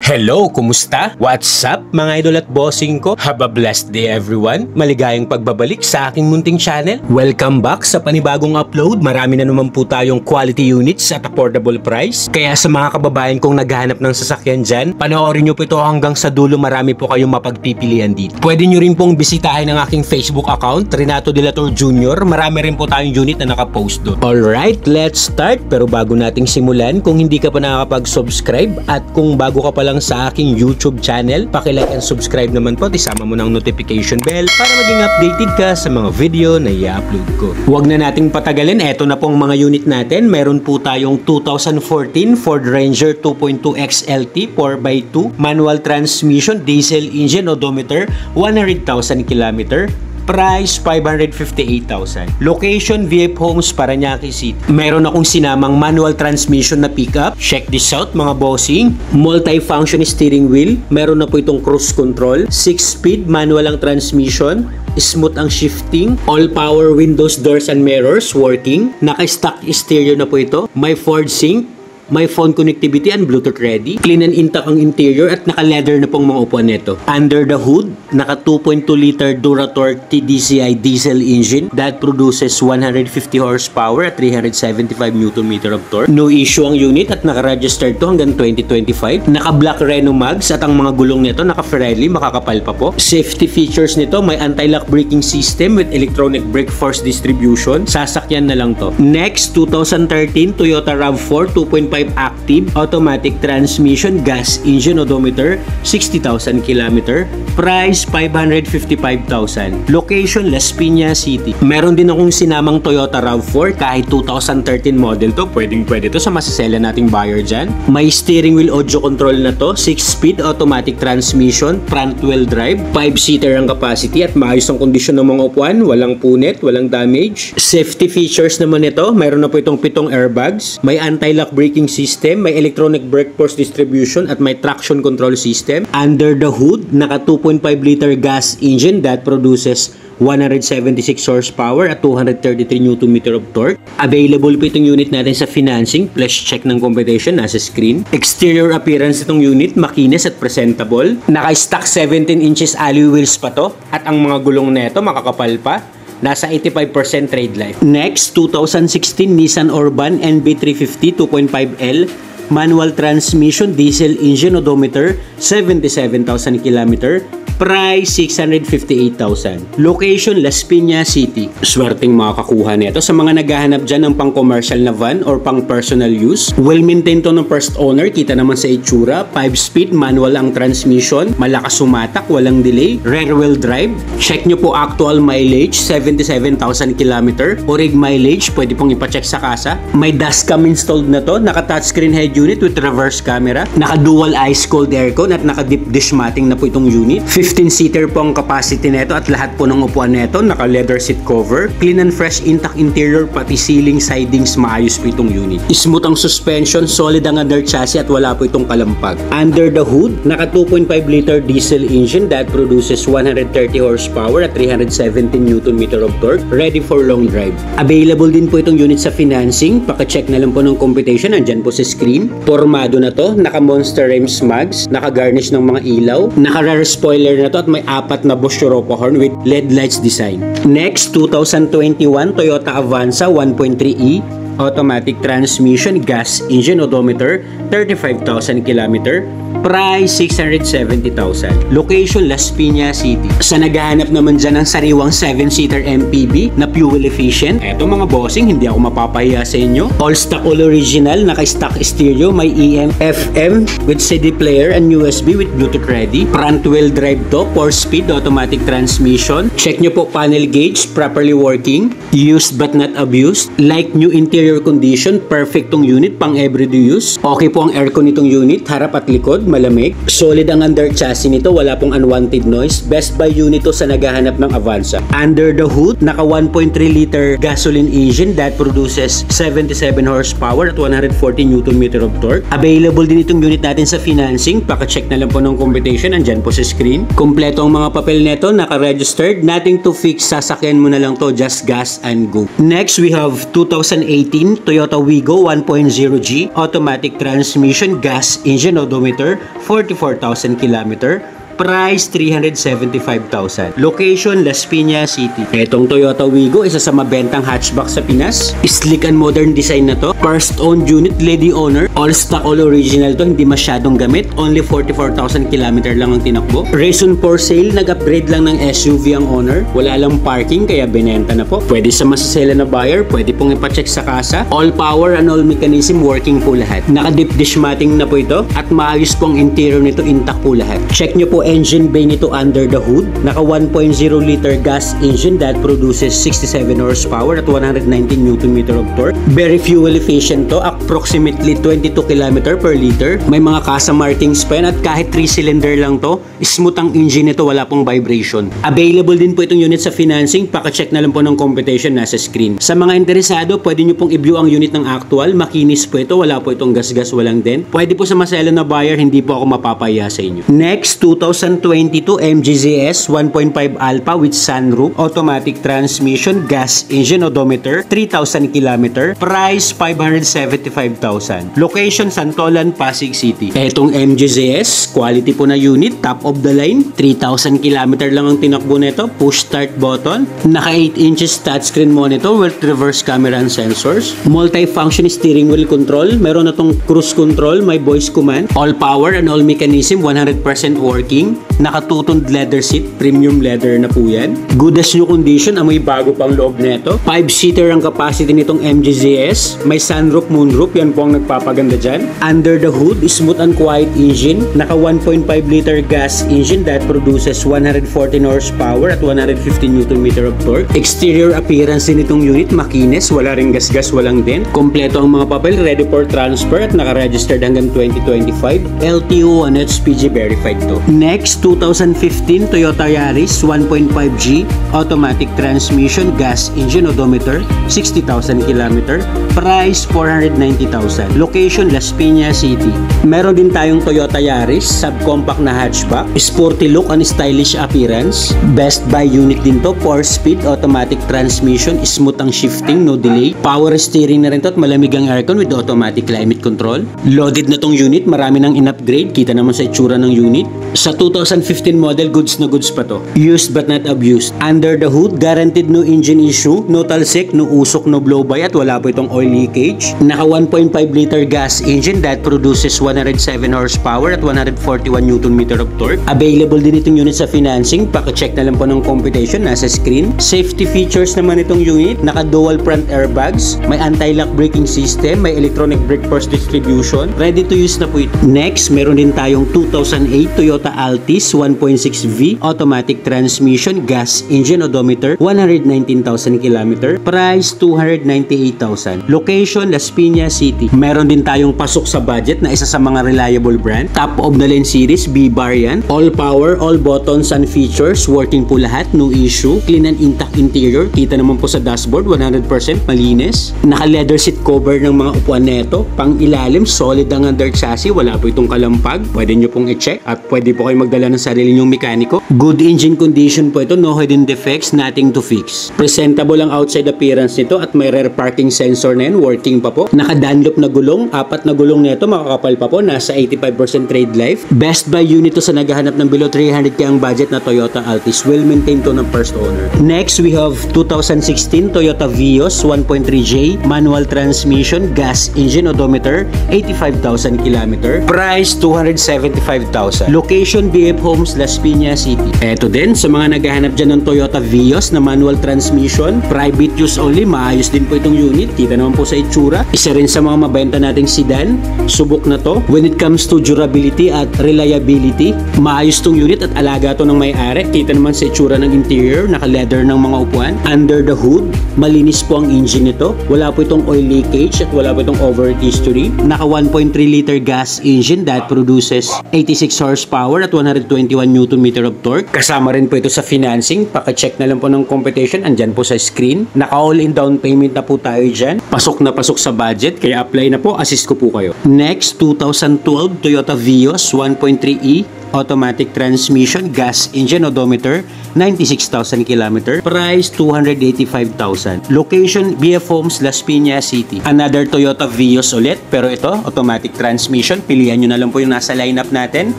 Hello, kumusta? What's up mga idol at bossing ko? Have a blessed day everyone. Maligayang pagbabalik sa aking munting channel. Welcome back sa panibagong upload. Marami na naman po tayong quality units at affordable price. Kaya sa mga kababayan kong naghahanap ng sasakyan dyan, panoorin nyo po ito hanggang sa dulo. Marami po kayong mapagpipilian dito. Pwede nyo rin pong bisitahin ang aking Facebook account, Renato De La Torre Jr. Marami rin po tayong unit na nakapost doon. Alright, let's start. Pero bago nating simulan, kung hindi ka pa nakakapag-subscribe at kung bago ka pa lang sa aking YouTube channel, paki-like and subscribe naman po at isama mo ng notification bell para maging updated ka sa mga video na i-upload ko. Huwag na nating patagalin, eto na pong mga unit natin. Meron po tayong 2014 Ford Ranger 2.2 XLT 4x2 manual transmission, diesel engine, odometer, 100,000 km. Price, 558,000. Location, VF Homes, Parañaque City. Meron akong sinamang manual transmission na pickup. Check this out mga bossing. Multi-function steering wheel. Meron na po itong cruise control. 6-speed manual ang transmission. Smooth ang shifting. All power windows, doors and mirrors working. Naka-stock stereo na po ito. May Ford Sync. May phone connectivity and Bluetooth ready. Clean and intact ang interior at naka-leather na pong mga upuan nito. Under the hood, naka 2.2 liter Duratorque TDCi diesel engine that produces 150 horsepower at 375 Nm of torque. No issue ang unit at naka-registered to hanggang 2025. Naka-black Renault mags at ang mga gulong nito naka-Pirelli, makakapal pa po. Safety features nito, may anti-lock braking system with electronic brake force distribution. Sasakyan na lang to. Next, 2013 Toyota RAV4 2.5 active automatic transmission, gas engine, odometer, 60,000 km. Price, 555,000. Location, Las Piñas City. Meron din akong sinamang Toyota RAV4 kahit 2013 model to. Pwede to sa masasela nating buyer dyan. May steering wheel audio control na to, 6-speed automatic transmission, front wheel drive, 5-seater ang capacity at maayos ang kondisyon ng mga upuan, walang punit, walang damage. Safety features naman ito, mayroon na po itong 7 airbags, may anti-lock braking system, may electronic brake force distribution at may traction control system. Under the hood, naka 2.5 liter gas engine that produces 176 horsepower at 233 Nm of torque. Available po itong unit natin sa financing. Plus check ng competition nasa screen. Exterior appearance itong unit, makinis at presentable. Naka-stock 17 inches alloy wheels pa to at ang mga gulong neto makakapal pa. Nasa 85% trade life. Next, 2016 Nissan Urban NB350 2.5L manual transmission, diesel engine, odometer, 77,000 km. Price, 658,000. Location, Las Piñas City. Swerteng makakakuha nito sa mga naghahanap dyan ng pang-commercial na van or pang-personal use. Well-maintained to ng first owner. Kita naman sa itsura. 5-speed, manual ang transmission. Malakas sumatak, walang delay. Rear-wheel drive. Check nyo po actual mileage, 77,000 km. Orig mileage, pwede pong ipacheck sa kasa. May dashcam installed na to. Naka-touchscreen head unit with reverse camera. Naka-dual ice-cold aircon at naka-deep dish matting na po itong unit. 15-seater po ang capacity nito at lahat po ng upuan nito naka-leather seat cover. Clean and fresh intact interior, pati ceiling, sidings, maayos po itong unit. Smooth ang suspension, solid ang under chassis at wala po itong kalampag. Under the hood, naka 2.5 liter diesel engine that produces 130 horsepower at 317 Nm of torque. Ready for long drive. Available din po itong unit sa financing. Paka-check na lang po ng computation, andyan po sa screen. Formado na to, naka-monster rims mags, naka-garnish ng mga ilaw, naka-rear spoiler na to at may 4 na Bosch Europa horn with LED lights design. Next, 2021 Toyota Avanza 1.3e automatic transmission, gas engine, odometer, 35,000 km. Price, 670,000. Location, Las Piñas City. Sa naghahanap naman dyan ng sariwang 7-seater MPV na fuel efficient, eto mga bossing, hindi ako mapapahiya sa inyo. All stock, all original, naka-stock stereo, may EM, FM with CD player and USB with Bluetooth ready. Front wheel drive to, 4-speed automatic transmission. Check nyo po panel gauge, properly working. Used but not abused. Like new interior condition, perfect tong unit, pang everyday use. Okay po ang aircon nitong unit, harap at likod, malamig. Solid ang under chassis nito, wala pong unwanted noise. Best buy unit to sa naghahanap ng Avanza. Under the hood, naka 1.3 liter gasoline engine that produces 77 horsepower at 140 Nm of torque. Available din itong unit natin sa financing. Paka-check na lang po ng computation, andyan po sa screen. Kompleto ang mga papel neto, naka-registered. Nothing to fix, sasakyan mo na lang to, just gas and go. Next, we have 2018 Toyota Wigo 1.0G automatic transmission, gas engine, odometer, 44,000 kilometer. Price, 375,000. Location, Las Piñas City. Etong Toyota Wigo, isa sa mabentang hatchback sa Pinas. Sleek and modern design na to. First owned unit, lady owner. All stock, all original to. Hindi masyadong gamit. Only 44,000 kilometer lang ang tinakbo. Reason for sale, nag-upgrade lang ng SUV ang owner. Wala lang parking, kaya binenta na po. Pwede sa masasela na buyer, pwede pong ipacheck sa kasa. All power and all mechanism, working po lahat. Naka-deep dish matting na po ito. At maayos po ang interior nito, intact po lahat. Check nyo po engine bay nito under the hood. Naka 1.0 liter gas engine that produces 67 horsepower at 119 Nm of torque. Very fuel efficient to, approximately 22 km per liter. May mga kasa markings pa yan at kahit 3-cylinder lang to, smooth ang engine nito, wala pong vibration. Available din po itong unit sa financing, paka-check na lang po ng computation nasa screen. Sa mga interesado, pwede nyo pong i-view ang unit ng actual, makinis po ito, wala po itong gas-gas, walang dent. Pwede po sa masela na buyer, hindi po ako mapapaya sa inyo. Next, 2022 MG ZS 1.5 Alpha with sunroof, automatic transmission, gas engine, odometer, 3,000 km, price 575,000. Location, Santolan, Pasig City. Etong MG ZS, quality po na unit, top of the line, 3,000 km lang ang tinakbo nito, push start button, naka 8 inches touchscreen monitor with reverse camera and sensors, multi-function steering wheel control, meron na tong cruise control, may voice command, all power and all mechanism, 100% working, naka-2-toned leather seat, premium leather na po yan. Good as new condition, amoy bago pang loob nito. 5-seater ang capacity nitong MG ZS. May sunroof, moonroof, yan po ang nagpapaganda dyan. Under the hood, smooth and quiet engine. Naka 1.5 liter gas engine that produces 114 horsepower at 150 Nm of torque. Exterior appearance din itong unit, makinis, wala ring gas-gas, walang dent. Kompleto ang mga papel, ready for transfer at naka-registered hanggang 2025. LTO and HPG verified to. Next, 2015 Toyota Yaris 1.5G automatic transmission, gas engine, odometer, 60,000 km, price 490,000. Location, Las Piñas City. Meron din tayong Toyota Yaris subcompact na hatchback, sporty look and stylish appearance. Best buy unit din to, 4-speed automatic transmission, smooth ang shifting, no delay. Power steering na rin to at malamig ang aircon with automatic climate control. Loaded na tong unit, marami nang in-upgrade, kita naman sa itsura ng unit. Sa 2015 model, goods na goods pa to. Used but not abused. Under the hood, guaranteed no engine issue, no talsik, no usok, no blow-by at wala po itong oil leakage. Naka 1.5 liter gas engine that produces 107 horsepower at 141 Nm of torque. Available din itong unit sa financing, paka-check na lang po ng computation nasa screen. Safety features naman itong unit, naka dual front airbags, may anti-lock braking system, may electronic brake force distribution, ready to use na po ito. Next, meron din tayong 2008 Toyota Altis 1.6V automatic transmission, gas engine, odometer, 119,000 km, price 298,000. Location, Las Piñas City. Meron din tayong pasok sa budget na isa sa mga reliable brand. Top of the line series, B-Bar yan. All power, all buttons and features, working po lahat, no issue. Clean and intact interior. Kita naman po sa dashboard, 100% malinis. Naka leather seat cover ng mga upuan neto. Pang ilalim, solid ang under chassis, wala po itong kalampag. Pwede nyo pong i-check at pwede po kayo magdala ng sarili nyong mekaniko. Good engine condition po ito, no hidden defects, nothing to fix. Presentable ang outside appearance nito at may rear parking sensor na yan, working pa po. Naka-Dunlop na gulong, 4 na gulong nito, makakapal pa po, nasa 85% trade life. Best buy unit to sa naghahanap ng below 300k ang budget na Toyota Altis. Well maintained to ng first owner. Next, we have 2016 Toyota Vios 1.3J manual transmission, gas engine, odometer, 85,000 km, price 275,000. Location, BF Homes, Las Piñas City. Eto din, sa mga naghahanap dyan ng Toyota Vios na manual transmission, private use only, maayos din po itong unit. Kita naman po sa itsura. Isa rin sa mga mabenta nating sedan. Subok na to. When it comes to durability at reliability, maayos tong unit at alaga to ng may-ari. Kita naman sa itsura ng interior, naka-leather ng mga upuan. Under the hood, malinis po ang engine nito. Wala po itong oil leakage at wala po itong overheat history. Naka 1.3 liter gas engine that produces 86 horsepower at 121 Nm of torque. Kasama rin po ito sa financing. Paka-check na lang po ng competition. Andyan po sa screen. Naka all-in down payment na po tayo dyan. Pasok na pasok sa budget. Kaya apply na po. Assist ko po kayo. Next, 2012 Toyota Vios 1.3E automatic transmission, gas engine, odometer, 96,000 km. Price, 285,000. Location, BF Homes, Las Piñas City. Another Toyota Vios ulit, pero ito, automatic transmission. Pilihan nyo na lang po yung nasa lineup natin.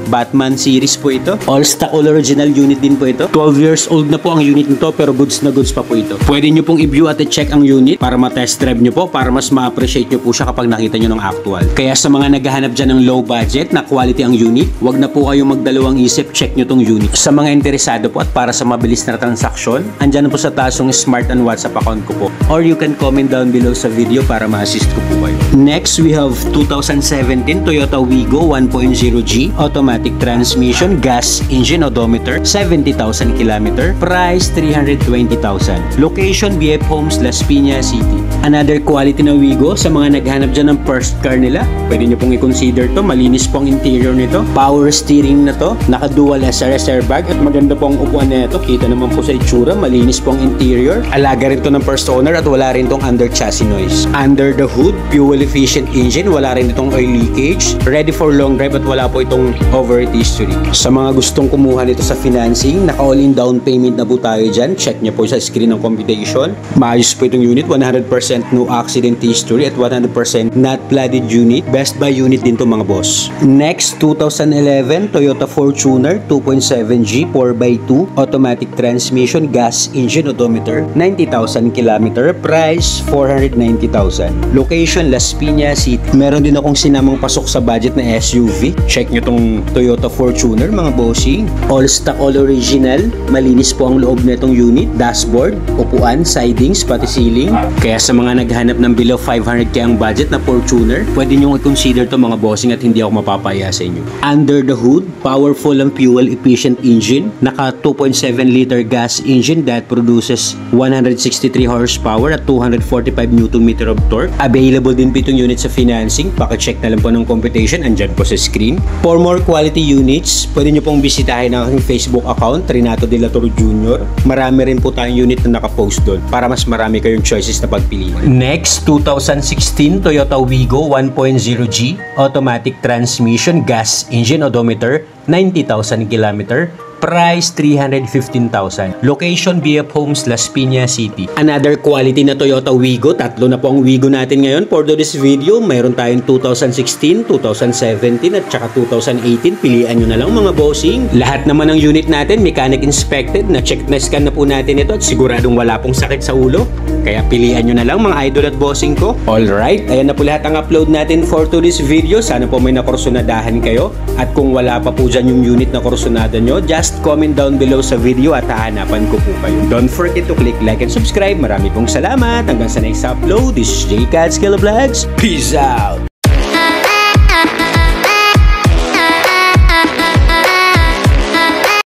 Batman series po ito. All stock, all original unit din po ito. 12 years old na po ang unit nito, pero goods na goods pa po ito. Pwede nyo pong i-view at i-check ang unit para ma-test drive nyo po, para mas ma-appreciate nyo po siya kapag nakita nyo ng actual. Kaya sa mga naghahanap dyan ng low budget na quality ang unit, wag na po kayong magdalawang isip, check nyo tong unit. Sa mga interesado po at para sa mabilis na transaksyon, andyan na po sa taas yung Smart and WhatsApp account ko po. Or you can comment down below sa video para ma-assist ko po kayo. Next, we have 2017 Toyota Wigo 1.0G, automatic transmission, gas engine, odometer, 70,000 km. Price, 320,000. Location, BF Homes, Las Piñas City. Another quality na Wigo sa mga naghanap dyan ng first car nila. Pwede nyo pong i-consider to. Malinis po ang interior nito. Power steering na to. Naka-dual SRS airbag at maganda po ang upuan na ito. Kita naman po sa itsura. Malinis po ang interior. Alaga rin to ng first owner at wala rin tong under chassis noise. Under the hood, fuel efficient engine. Wala rin itong oil leakage. Ready for long drive at wala po itong overheat history. Sa mga gustong kumuha nito sa financing, naka-all-in down payment na po tayo dyan. Check nyo po sa screen ng computation. Maayos po itong unit. 100% no accident history at 100% not flooded unit. Best buy unit din to mga boss. Next, 2011 Toyota Fortuner 2.7G 4x2 automatic transmission, gas engine, odometer, 90,000 km. Price, 490,000. Location, Las Piñas City. Meron din akong sinamang pasok sa budget na SUV. Check nyo tong Toyota Fortuner mga bossing. All stock, all original. Malinis po ang loob na itong unit. Dashboard, upuan, sidings, pati ceiling. Kaya sa mga naghahanap ng below 500k ang budget na Fortuner, pwede nyo i-consider to mga bossing at hindi ako mapapaya sa inyo. Under the hood, powerful and fuel efficient engine. Naka 2.7 liter gas engine that produces 163 horsepower at 245 Nm of torque. Available din po itong unit sa financing. Paka-check na lang po ng computation. Andyan po sa screen. For more quality units, pwede nyo pong bisitahin ang aking Facebook account, Renato De La Torre Jr. Marami rin po tayong unit na nakapost doon para mas marami kayong choices na pagpilian. Next, 2016 Toyota Wigo 1.0G, automatic transmission, gas engine, odometer, 90,000 km. Price, 315,000. Location, BF Homes, Las Piñas City. Another quality na Toyota Wigo. Tatlo na po ang Wigo natin ngayon. For this video, mayroon tayong 2016, 2017 at saka 2018. Pilian nyo na lang mga bossing. Lahat naman ng unit natin, mechanic inspected. Na-check na scan na po natin ito at siguradong wala pong sakit sa ulo. Kaya pilian nyo na lang mga idol at bossing ko. Alright, ayan na po lahat ang upload natin for today's video. Sana po may nakursunadahan kayo. At kung wala pa po dyan yung unit na kursunada nyo, just comment down below sa video at hahanapan ko po kayo. Don't forget to click like and subscribe. Marami pong salamat. Hanggang sa next upload. This is J. Catskiller Vlogs. Peace out!